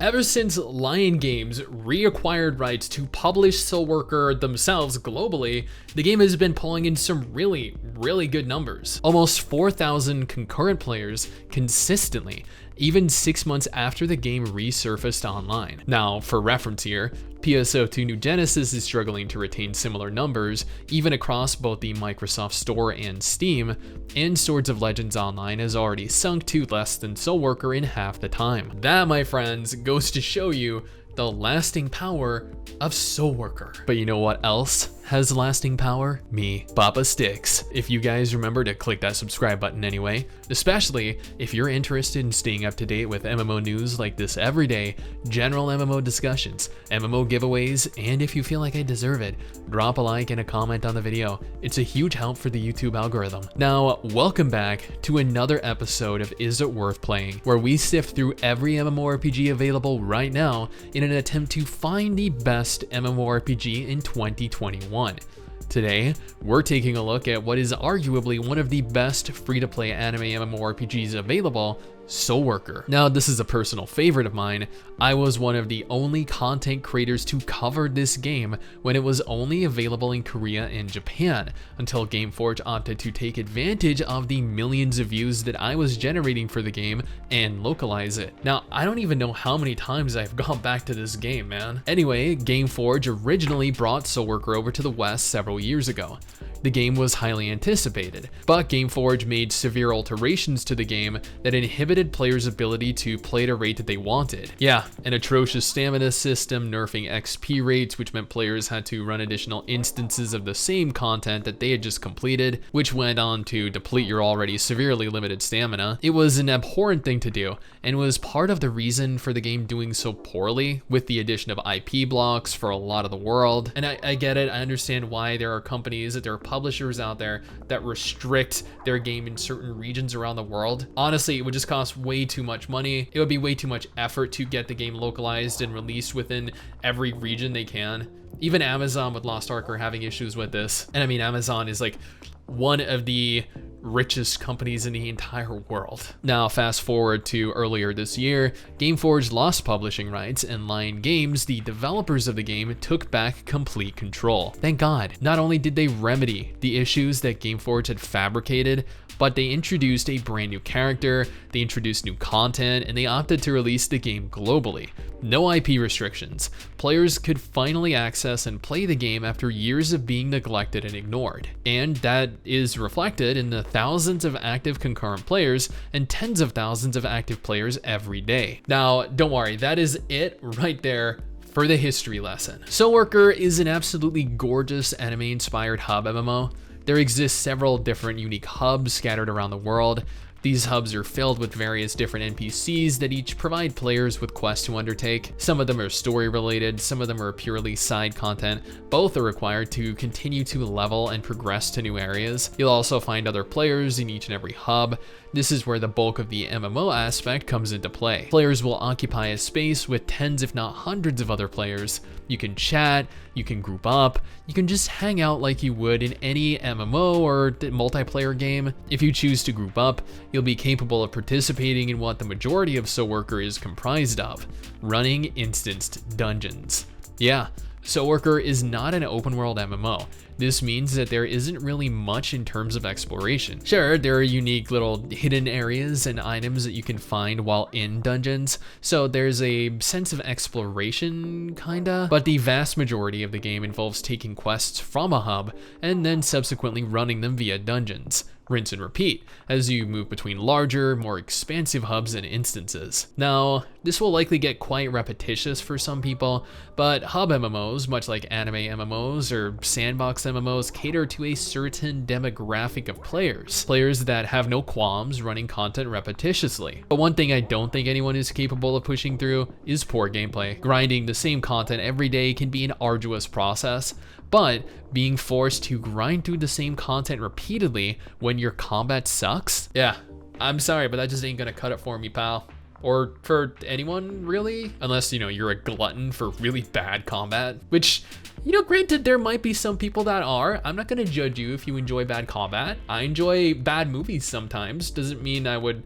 Ever since Lion Games reacquired rights to publish SoulWorker themselves globally, the game has been pulling in some really good numbers. Almost 4,000 concurrent players consistently, even 6 months after the game resurfaced online. Now, for reference here, PSO2 New Genesis is struggling to retain similar numbers, even across both the Microsoft Store and Steam, and Swords of Legends Online has already sunk to less than SoulWorker in half the time. That, my friends, goes to show you the lasting power of SoulWorker. But you know what else has lasting power? Me, Papa Sticks. If you guys remember to click that subscribe button anyway, especially if you're interested in staying up to date with MMO news like this every day, general MMO discussions, MMO giveaways, and if you feel like I deserve it, drop a like and a comment on the video. It's a huge help for the YouTube algorithm. Now, welcome back to another episode of Is It Worth Playing, where we sift through every MMORPG available right now in an attempt to find the best MMORPG in 2021. Today, we're taking a look at what is arguably one of the best free-to-play anime MMORPGs available, SoulWorker. Now, this is a personal favorite of mine. I was one of the only content creators to cover this game when it was only available in Korea and Japan, until Gameforge opted to take advantage of the millions of views that I was generating for the game and localize it. Now, I don't even know how many times I've gone back to this game, man. Anyway, Gameforge originally brought SoulWorker over to the West several years ago. The game was highly anticipated, but Gameforge made severe alterations to the game that inhibited players' ability to play at a rate that they wanted. Yeah, an atrocious stamina system, nerfing XP rates, which meant players had to run additional instances of the same content that they had just completed, which went on to deplete your already severely limited stamina. It was an abhorrent thing to do, and was part of the reason for the game doing so poorly, with the addition of IP blocks for a lot of the world. And I get it, I understand why there are companies, that there are publishers out there that restrict their game in certain regions around the world. Honestly, it would just cost way too much money. It would be way too much effort to get the game localized and released within every region they can. Even Amazon with Lost Ark are having issues with this. And I mean, Amazon is like one of the richest companies in the entire world. Now, fast forward to earlier this year, Gameforge lost publishing rights, and Lion Games, the developers of the game, took back complete control. Thank God. Not only did they remedy the issues that Gameforge had fabricated, but they introduced a brand new character, they introduced new content, and they opted to release the game globally. No IP restrictions. Players could finally access and play the game after years of being neglected and ignored. And that is reflected in the thousands of active concurrent players and tens of thousands of active players every day. Now, don't worry, that is it right there for the history lesson. SoulWorker is an absolutely gorgeous anime-inspired hub MMO. There exist several different unique hubs scattered around the world. These hubs are filled with various different NPCs that each provide players with quests to undertake. Some of them are story related, some of them are purely side content. Both are required to continue to level and progress to new areas. You'll also find other players in each and every hub. This is where the bulk of the MMO aspect comes into play. Players will occupy a space with tens if not hundreds of other players. You can chat, you can group up, you can just hang out like you would in any MMO or multiplayer game. If you choose to group up, you'll be capable of participating in what the majority of SoulWorker is comprised of, running instanced dungeons. Yeah, SoulWorker is not an open world MMO. This means that there isn't really much in terms of exploration. Sure, there are unique little hidden areas and items that you can find while in dungeons, so there's a sense of exploration, kinda, but the vast majority of the game involves taking quests from a hub and then subsequently running them via dungeons. Rinse and repeat as you move between larger, more expansive hubs and instances. Now, this will likely get quite repetitious for some people, but hub MMOs, much like anime MMOs or sandbox MMOs, cater to a certain demographic of players. Players that have no qualms running content repetitiously. But one thing I don't think anyone is capable of pushing through is poor gameplay. Grinding the same content every day can be an arduous process, but being forced to grind through the same content repeatedly when your combat sucks? Yeah, I'm sorry, but that just ain't gonna cut it for me, pal. Or for anyone, really? Unless, you're a glutton for really bad combat, which, granted, there might be some people that are. I'm not gonna judge you if you enjoy bad combat. I enjoy bad movies sometimes. Doesn't mean I would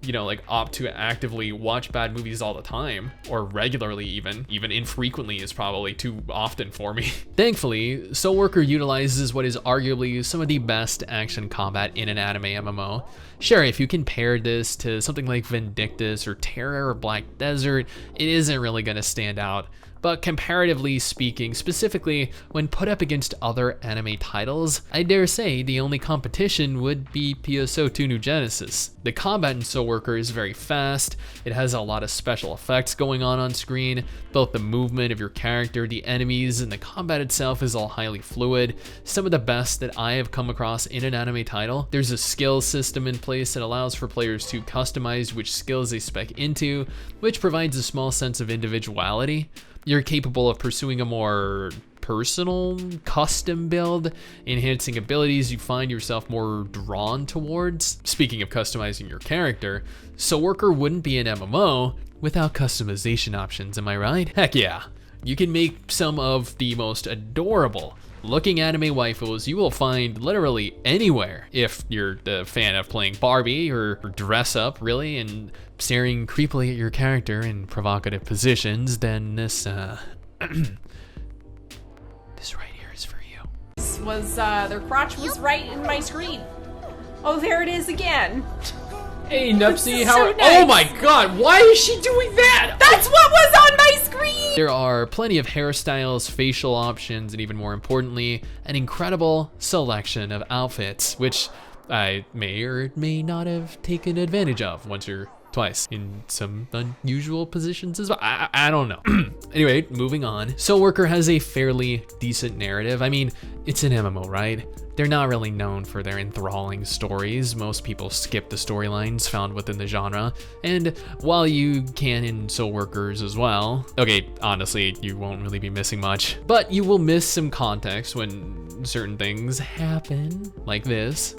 like opt to actively watch bad movies all the time, or regularly even infrequently is probably too often for me. Thankfully, SoulWorker utilizes what is arguably some of the best action combat in an anime MMO. Sure, if you compare this to something like Vindictus or Terra or Black Desert, it isn't really gonna stand out. But comparatively speaking, specifically when put up against other anime titles, I dare say the only competition would be PSO2 New Genesis. The combat in SoulWorker is very fast, it has a lot of special effects going on screen, both the movement of your character, the enemies, and the combat itself is all highly fluid, some of the best that I have come across in an anime title. There's a skill system in place that allows for players to customize which skills they spec into, which provides a small sense of individuality. You're capable of pursuing a more personal, custom build, enhancing abilities you find yourself more drawn towards. Speaking of customizing your character, SoulWorker wouldn't be an MMO without customization options, am I right? Heck yeah. You can make some of the most adorable looking anime waifus you will find literally anywhere if you're a fan of playing Barbie or dress up really and staring creepily at your character in provocative positions. Then this this right here is for you. This was their crotch was right in my screen. Oh, there it is again. Hey Nupsy, how so are- nice. Oh my god, why is she doing that? That's what was on my screen! There are plenty of hairstyles, facial options, and even more importantly, an incredible selection of outfits, which I may or may not have taken advantage of once or twice in some unusual positions as well. I don't know. Anyway, moving on. SoulWorker has a fairly decent narrative. I mean, it's an MMO, right? They're not really known for their enthralling stories. Most people skip the storylines found within the genre, and while you can in SoulWorkers as well, okay, honestly, you won't really be missing much, but you will miss some context when certain things happen, like this.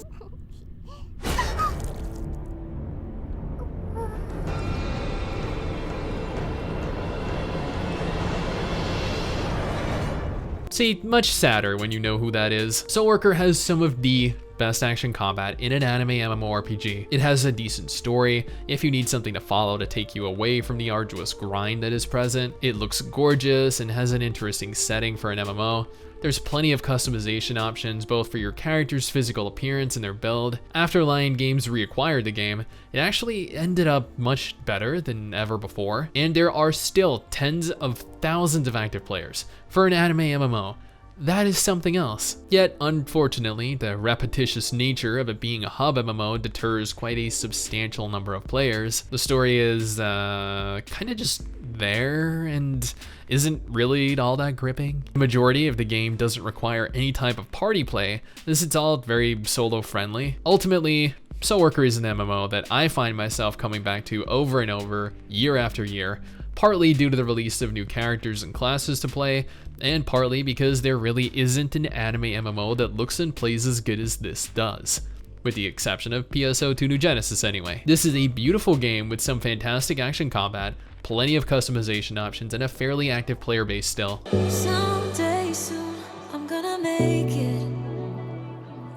See, much sadder when you know who that is. SoulWorker has some of the best action combat in an anime MMORPG. It has a decent story if you need something to follow to take you away from the arduous grind that is present. It looks gorgeous and has an interesting setting for an MMO. There's plenty of customization options, both for your character's physical appearance and their build. After Lion Games reacquired the game, it actually ended up much better than ever before, and there are still tens of thousands of active players. For an anime MMO, that is something else. Yet, unfortunately, the repetitious nature of it being a hub MMO deters quite a substantial number of players. The story is kind of just there and isn't really all that gripping. The majority of the game doesn't require any type of party play, as it's all very solo friendly. Ultimately, SoulWorker is an MMO that I find myself coming back to over and over, year after year, partly due to the release of new characters and classes to play, and partly because there really isn't an anime MMO that looks and plays as good as this does. With the exception of PSO2 New Genesis anyway. This is a beautiful game with some fantastic action combat, plenty of customization options, and a fairly active player base still. Someday soon, I'm gonna make it.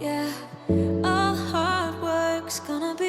Yeah, all hard work's gonna be